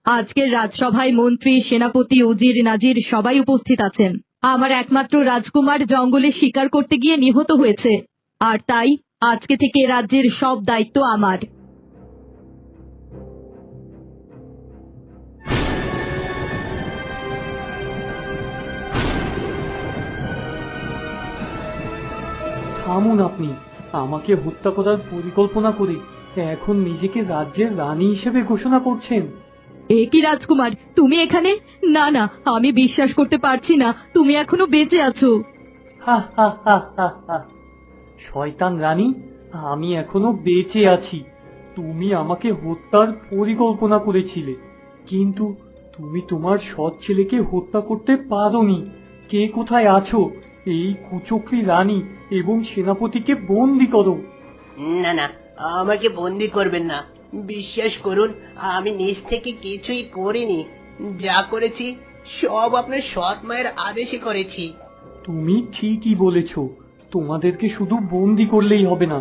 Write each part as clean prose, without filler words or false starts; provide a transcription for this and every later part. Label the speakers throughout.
Speaker 1: আজকের রাজসভায় মন্ত্রী, সেনাপতি, উজির, নাজির সবাই উপস্থিত আছেন। আমার একমাত্র রাজকুমার জঙ্গলে শিকার করতে গিয়ে নিহত হয়েছে, আর তাই আজকে থেকে রাজ্যের সব দায়িত্ব আমার।
Speaker 2: থামুন আপনি। আমাকে হত্যা করার পরিকল্পনা করে এখন নিজেকে রাজ্যের রানী হিসেবে ঘোষণা করছেন?
Speaker 1: এ কি রাজকুমার, তুমি এখানে? না না, আমি বিশ্বাস করতে পারছি না তুমি এখনো বেঁচে আছো।
Speaker 2: হা হা হা হা হা। শয়তান রানী, আমি এখনো বেঁচে আছি। তুমি আমাকে হত্যার পরিকল্পনা করেছিলে, কিন্তু তুমি তোমার সৎ ছেলেকে হত্যা করতে পারোনি। কে কোথায় আছো? এই কুচক্রী রানী এবং সেনাপতিকে বন্দি করো।
Speaker 3: না না, আমাকে বন্দি করবেন না। বিশ্বাস করুন, আমি নিজ থেকে কিছুই করিনি। যা করেছি সব আপনার সৎ মায়ের আদেশে করেছি।
Speaker 2: তুমি ঠিকই বলেছ। তোমাদেরকে শুধু বন্দি করলেই হবে না,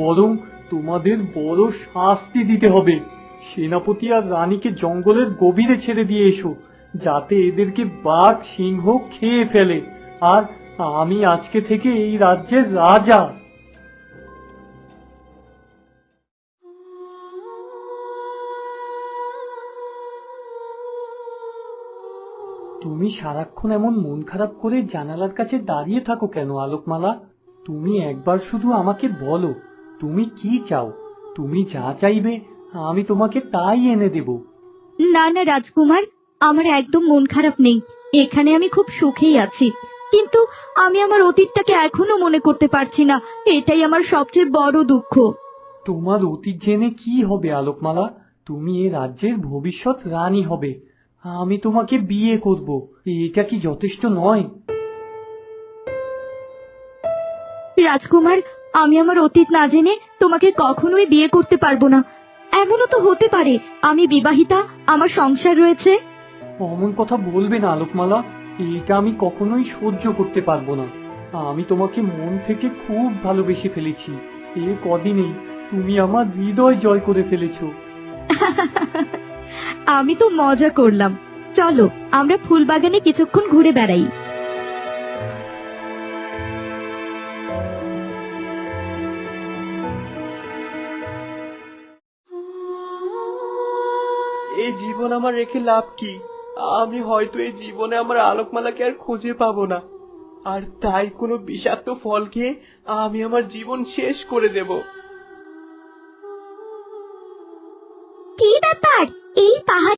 Speaker 2: বরং তোমাদের বড় শাস্তি দিতে হবে। সেনাপতি আর রানীকে জঙ্গলের গভীরে ছেড়ে দিয়ে এসো, যাতে এদেরকে বাঘ সিংহ খেয়ে ফেলে। আর আমি আজকে থেকে এই রাজ্যের রাজা। তুমি সারাক্ষণ এমন মন খারাপ করে জানালার কাছে দাঁড়িয়ে থাকো কেন আলোকমালা? তুমি একবার শুধু আমাকে বলো, তুমি কি চাও? তুমি যা চাইবে আমি তোমাকে তাই এনে দেব।
Speaker 1: না না রাজকুমার, আমার একদম মন খারাপ নেই। এখানে আমি খুব সুখেই আছি, কিন্তু আমি আমার অতীতটাকে এখনো মনে করতে পারছি না। এটাই আমার সবচেয়ে বড় দুঃখ।
Speaker 2: তোমার অতীত জেনে কি হবে আলোকমালা? তুমি এ রাজ্যের ভবিষ্যৎ রানী হবে। আমি তোমাকে বিয়ে করব। এটা কি যথেষ্ট নয়?
Speaker 1: রাজকুমার, আমি আমার অতীত না জেনে তোমাকে কখনোই বিয়ে করতে পারবো না। এমনও তো হতে পারে আমি বিবাহিতা, আমার সংসার রয়েছে।
Speaker 2: অমন কথা বলবে না আলোকমালা। এটা আমি কখনোই সহ্য করতে পারবো না। আমি তোমাকে মন থেকে খুব ভালোবেসে ফেলেছি। এ কদিনেই তুমি আমার হৃদয় জয় করে ফেলেছো।
Speaker 1: আমি তো মজা করলাম। চলো আমরা ফুলবাগানে কিছুক্ষণ ঘুরে বেড়াই।
Speaker 4: এই জীবন আমার রেখে লাভ কি? আমি হয়তো এই জীবনে আমার আলোকমালাকে আর খুঁজে পাবো না, আর তাই কোনো বিষাক্ত ফল খেয়ে আমি আমার জীবন শেষ করে দেব।
Speaker 1: কি ব্যাপার? এই পাহাড়